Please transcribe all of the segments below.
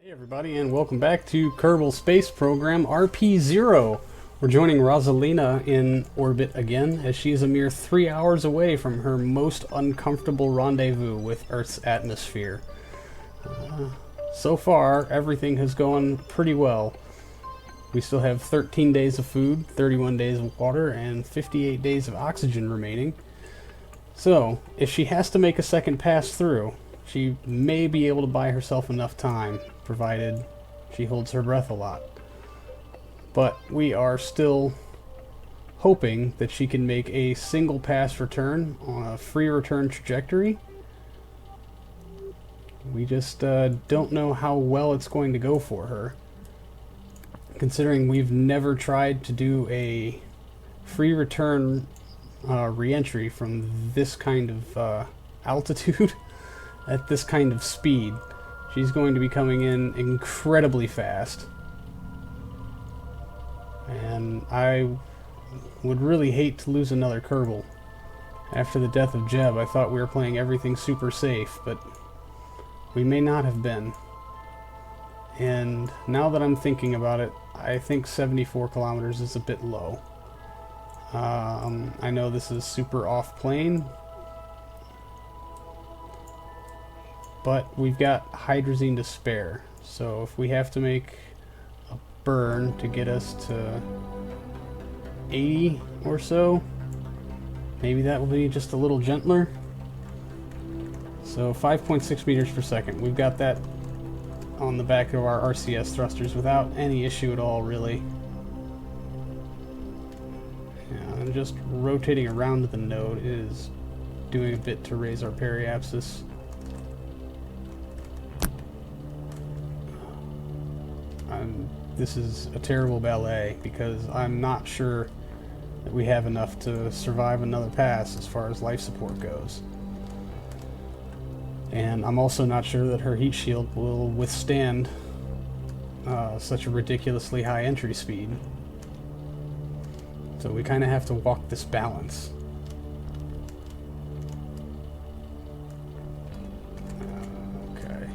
Hey everybody, and welcome back to Kerbal Space Program RP-0. We're joining Rosalina in orbit again, as she is a mere 3 hours away from her most uncomfortable rendezvous with Earth's atmosphere. So far, everything has gone pretty well. We still have 13 days of food, 31 days of water, and 58 days of oxygen remaining. So, if she has to make a second pass through, she may be able to buy herself enough time, provided she holds her breath a lot. But we are still hoping that she can make a single pass return on a free return trajectory. We just don't know how well it's going to go for her, considering we've never tried to do a free return reentry from this kind of altitude at this kind of speed. She's going to be coming in incredibly fast. And I would really hate to lose another Kerbal. After the death of Jeb, I thought we were playing everything super safe, but we may not have been. And now that I'm thinking about it, I think 74 kilometers is a bit low. I know this is super off-plane, but we've got hydrazine to spare, so if we have to make a burn to get us to 80 or so, maybe that will be just a little gentler. So 5.6 meters per second, we've got that on the back of our RCS thrusters without any issue at all, really. Yeah, and just rotating around the node is doing a bit to raise our periapsis. This is a terrible ballet because I'm not sure that we have enough to survive another pass as far as life support goes. And I'm also not sure that her heat shield will withstand such a ridiculously high entry speed. So we kind of have to walk this balance. Okay.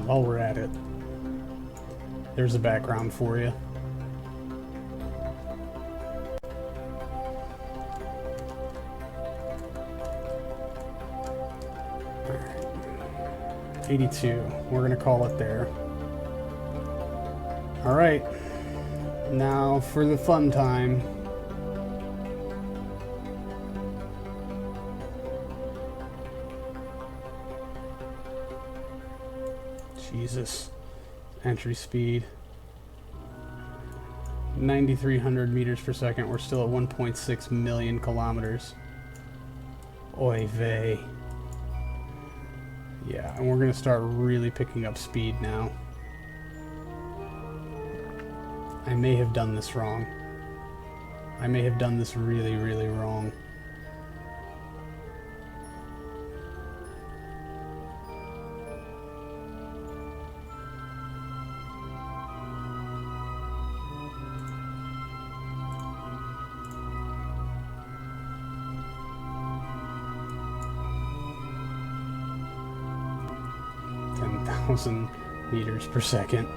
While we're at it, there's a background for you. Alright. 82. We're going to call it there. Alright. Now for the fun time. Jesus. Entry speed. 9,300 meters per second. We're still at 1.6 million kilometers. Oy vey. Yeah, and we're going to start really picking up speed now. I may have done this wrong. I may have done this really, really wrong. Meters per second.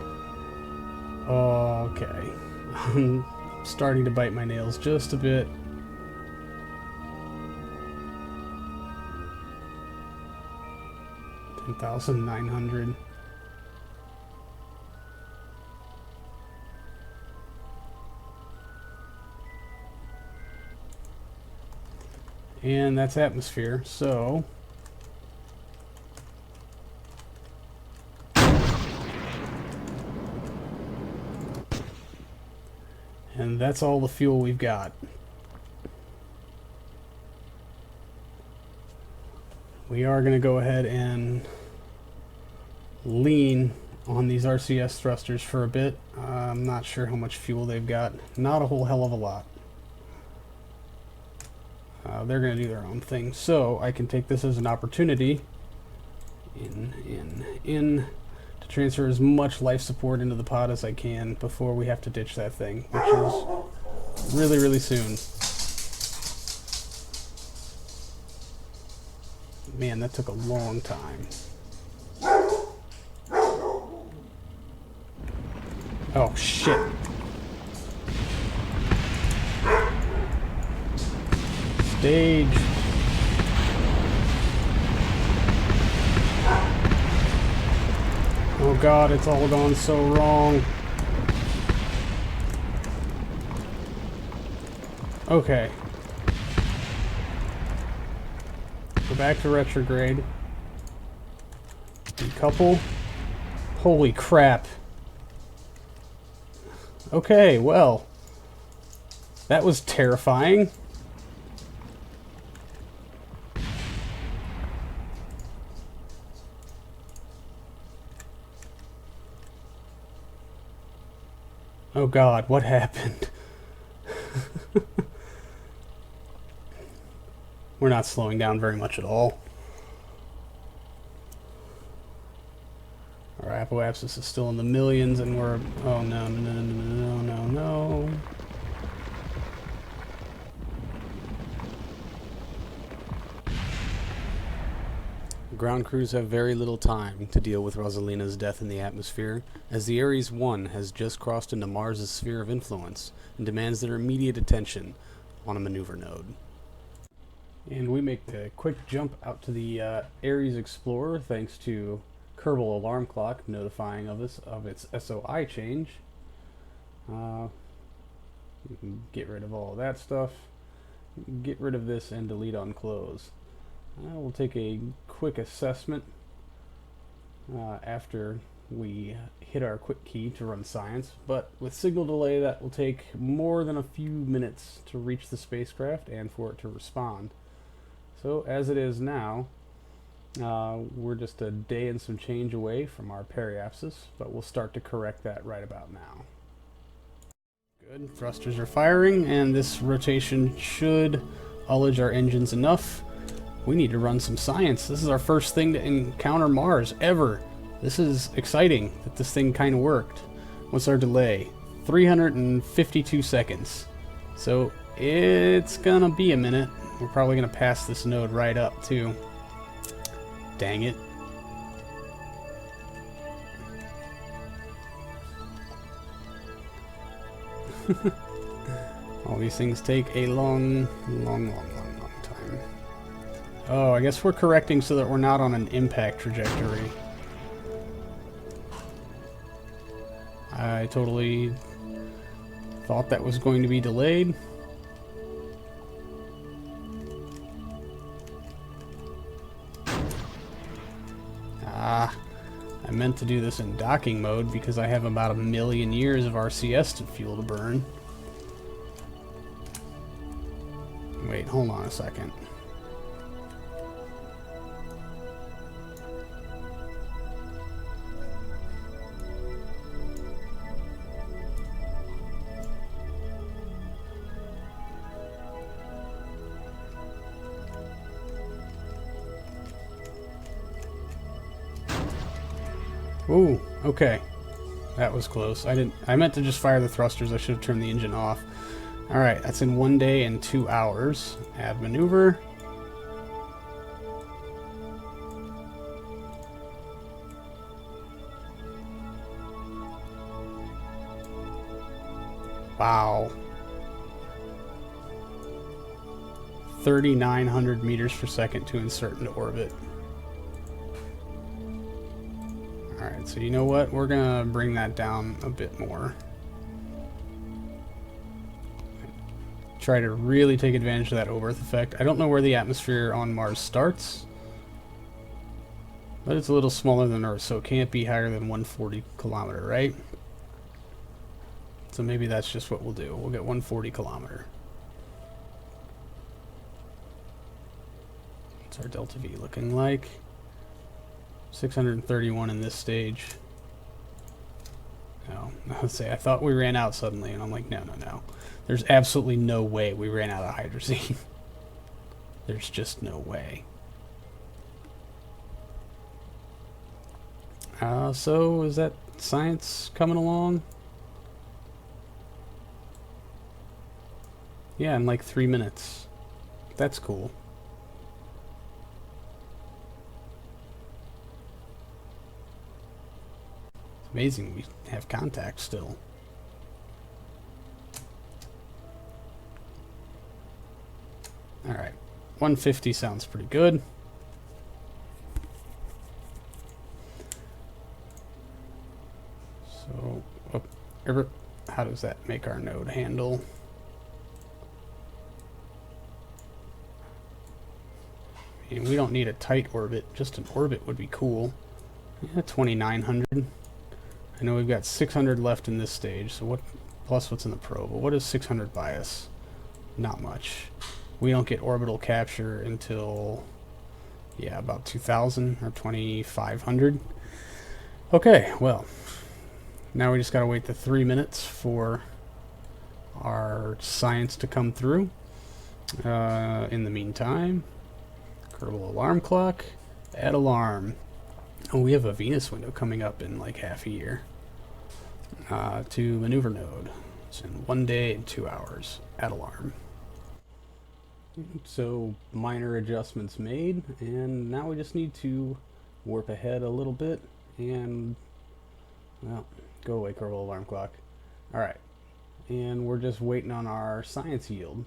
Okay. I'm starting to bite my nails just a bit. $10,900. And that's atmosphere, so and that's all the fuel we've got. We are going to go ahead and lean on these RCS thrusters for a bit. I'm not sure how much fuel they've got. Not a whole hell of a lot. They're going to do their own thing. So I can take this as an opportunity to to transfer as much life support into the pod as I can before we have to ditch that thing, which is really, really soon. Man, that took a long time. Oh, shit. Stage. Oh god, it's all gone so wrong. Okay. Go back to retrograde. Decouple. Holy crap. Okay, well. That was terrifying. Oh god, what happened? We're not slowing down very much at all. Our apoapsis is still in the millions and we're... Oh no, no, no, no, no, no, no. Ground crews have very little time to deal with Rosalina's death in the atmosphere, as the Aries 1 has just crossed into Mars' sphere of influence and demands their immediate attention on a maneuver node. And we make the quick jump out to the Aries Explorer thanks to Kerbal Alarm Clock notifying us of its SOI change. We can get rid of all of that stuff, get rid of this, and delete on close. We'll take a quick assessment after we hit our quick key to run science, but with signal delay that will take more than a few minutes to reach the spacecraft and for it to respond. So as it is now, we're just a day and some change away from our periapsis, but we'll start to correct that right about now. Good, thrusters are firing, and this rotation should ullage our engines enough. We need to run some science. This is our first thing to encounter Mars ever. This is exciting that this thing kind of worked. What's our delay? 352 seconds. So it's gonna be a minute. We're probably gonna pass this node right up too. Dang it. All these things take a long time. Oh, I guess we're correcting so that we're not on an impact trajectory. I totally thought that was going to be delayed. I meant to do this in docking mode because I have about 1 million years of RCS to fuel to burn. Wait, hold on a second. Ooh, okay. That was close. I meant to just fire the thrusters. I should have turned the engine off. Alright, that's in 1 day and 2 hours. Add maneuver. Wow. 3,900 meters per second to insert into orbit. Alright, so you know what? We're gonna bring that down a bit more. Try to really take advantage of that over-Earth effect. I don't know where the atmosphere on Mars starts, but it's a little smaller than Earth, so it can't be higher than 140 kilometer, right? So maybe that's just what we'll do. We'll get 140 kilometer. What's our delta V looking like? 631 in this stage. No, let's say I thought we ran out suddenly, and I'm like, no. There's absolutely no way we ran out of hydrazine. There's just no way. So is that science coming along? Yeah, in like 3 minutes. That's cool. It's amazing we have contact still. Alright, 150 sounds pretty good. So, how does that make our node handle? I mean, we don't need a tight orbit, just an orbit would be cool. Yeah, 2900. I know we've got 600 left in this stage, so what, plus what's in the probe, but what is 600 bias? Not much. We don't get orbital capture until, yeah, about 2000 or 2500. Okay, well, now we just gotta wait the 3 minutes for our science to come through. In the meantime, Kerbal alarm clock, add alarm. Oh, we have a Venus window coming up in like half a year. To maneuver node. It's in 1 day and 2 hours. Add alarm. So minor adjustments made, and now we just need to warp ahead a little bit and, well, go away, Kerbal alarm clock. Alright, and we're just waiting on our science yield.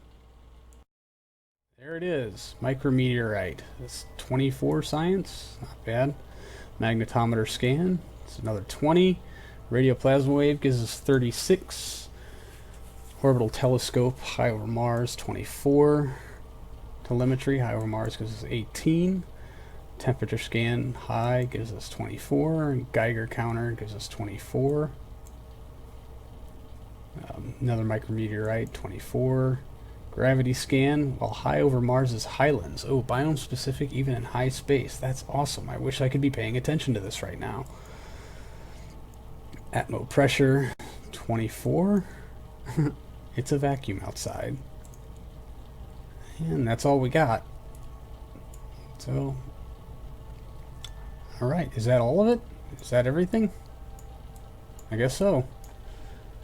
There it is, micrometeorite. It's 24 science, not bad. Magnetometer scan, it's another 20. Radio plasma wave gives us 36. Orbital telescope, high over Mars, 24. Telemetry, high over Mars gives us 18. Temperature scan, high, gives us 24. And Geiger counter gives us 24. Another micrometeorite, 24. Gravity scan, while high over Mars's highlands. Oh, biome specific even in high space. That's awesome. I wish I could be paying attention to this right now. Atmo pressure, 24. It's a vacuum outside. And that's all we got. So, alright, is that all of it? Is that everything? I guess so.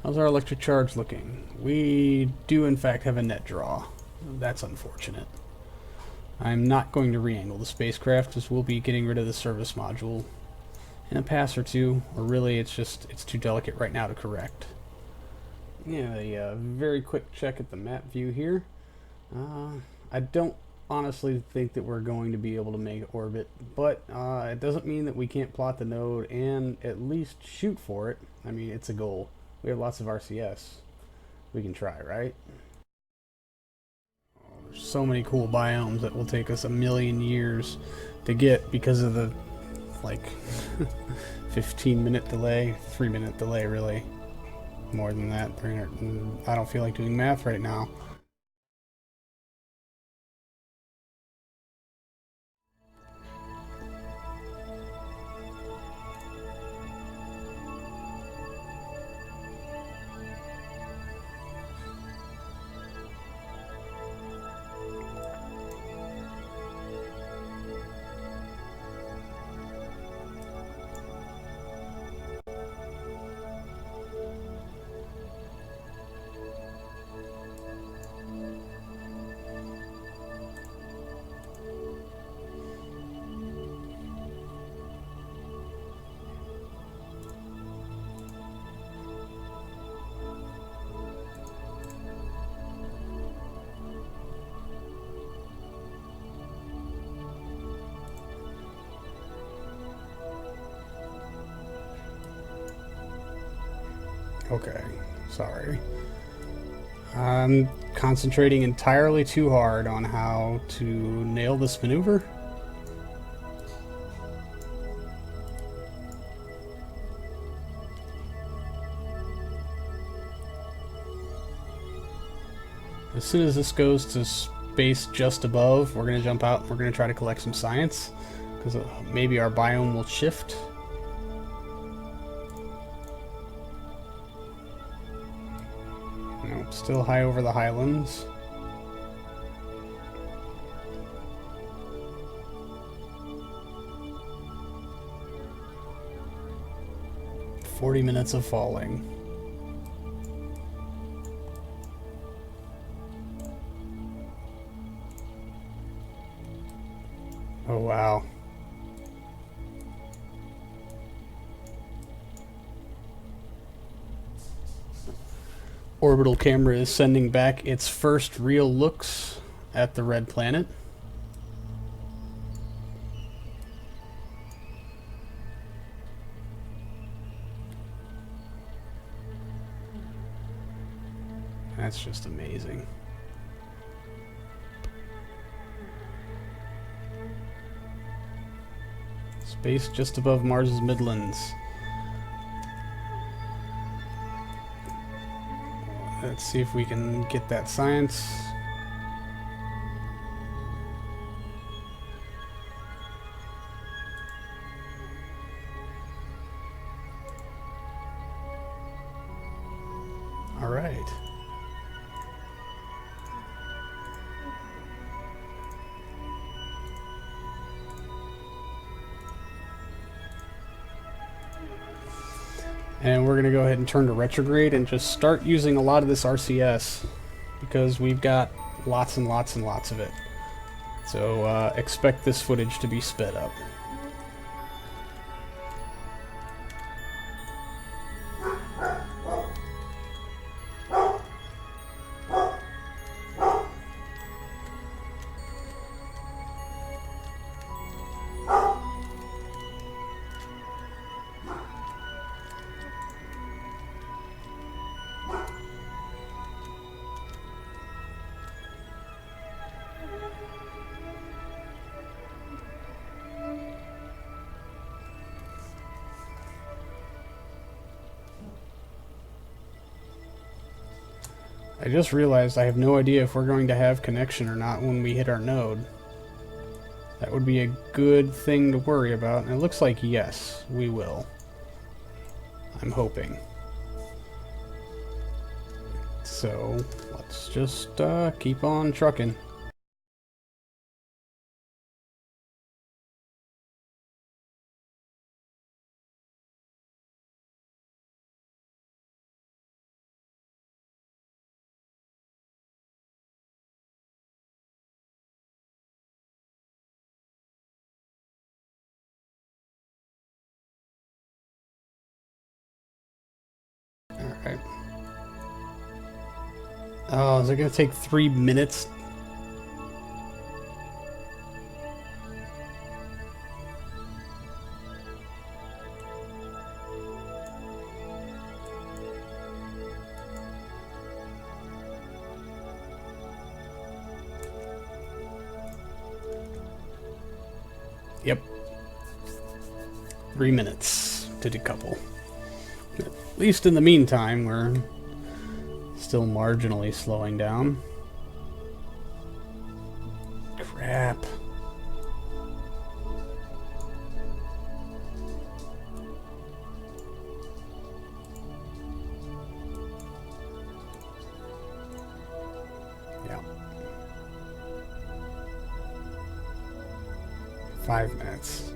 How's our electric charge looking? We do in fact have a net draw. That's unfortunate. I'm not going to re-angle the spacecraft, as we'll be getting rid of the service module in a pass or two, or really it's too delicate right now to correct. Yeah, a very quick check at the map view here. I don't honestly think that we're going to be able to make orbit, but it doesn't mean that we can't plot the node and at least shoot for it. I mean, it's a goal. We have lots of RCS. We can try, right? Oh, there's so many cool biomes that will take us a million years to get because of the, like, 15-minute delay, 3-minute delay, really. More than that. I don't feel like doing math right now. Okay, sorry. I'm concentrating entirely too hard on how to nail this maneuver. As soon as this goes to space just above, we're going to jump out and we're going to try to collect some science, because maybe our biome will shift. Nope, still high over the highlands. 40 minutes of falling. Oh wow. Orbital camera is sending back its first real looks at the red planet. That's just amazing. Space just above Mars's Midlands. Let's see if we can get that science. All right. And we're going to go ahead and turn to retrograde and just start using a lot of this RCS because we've got lots and lots and lots of it. So expect this footage to be sped up. I just realized I have no idea if we're going to have connection or not when we hit our node. That would be a good thing to worry about, and it looks like yes, we will. I'm hoping. So, let's just keep on trucking. Alright. Oh, is it going to take 3 minutes? Yep. 3 minutes to decouple. At least in the meantime, we're still marginally slowing down. Crap. Yeah. 5 minutes.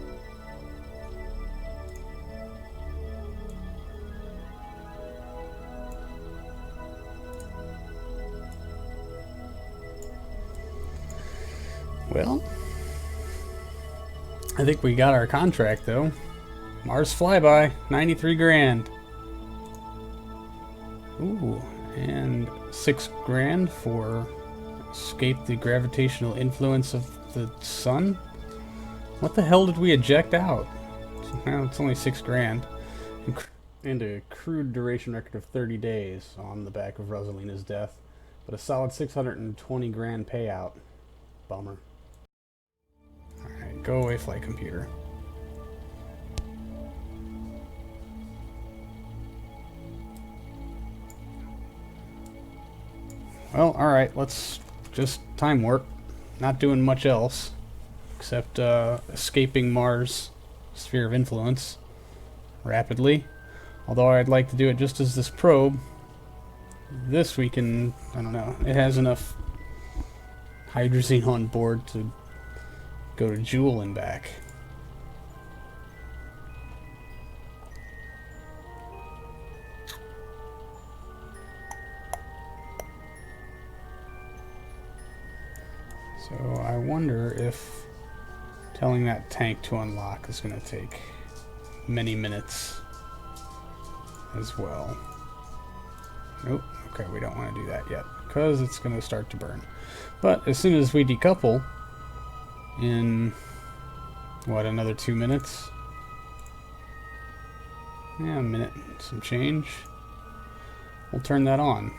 Well, I think we got our contract though. Mars Flyby, 93 grand. Ooh, and 6 grand for escape the gravitational influence of the sun. What the hell did we eject out? Well, it's only 6 grand. And a crude duration record of 30 days on the back of Rosalina's death. But a solid 620 grand payout. Bummer. Alright, go away, flight computer. Well, alright, let's just time warp. Not doing much else. Except escaping Mars' sphere of influence rapidly. Although I'd like to do it just as this probe. This we can, I don't know, it has enough hydrazine on board to go to Joule and back. So I wonder if telling that tank to unlock is going to take many minutes as well. Nope. Okay, we don't want to do that yet because it's going to start to burn. But as soon as we decouple in, what, another 2 minutes? Yeah, a minute, some change. We'll turn that on.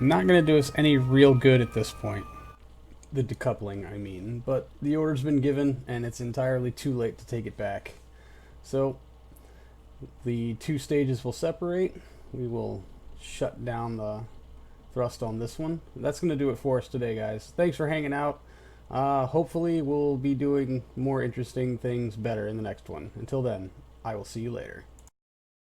Not going to do us any real good at this point. The decoupling, I mean. But the order's been given, and it's entirely too late to take it back. So, the two stages will separate. We will shut down the thrust on this one. That's going to do it for us today, guys. Thanks for hanging out. Hopefully, we'll be doing more interesting things better in the next one. Until then, I will see you later.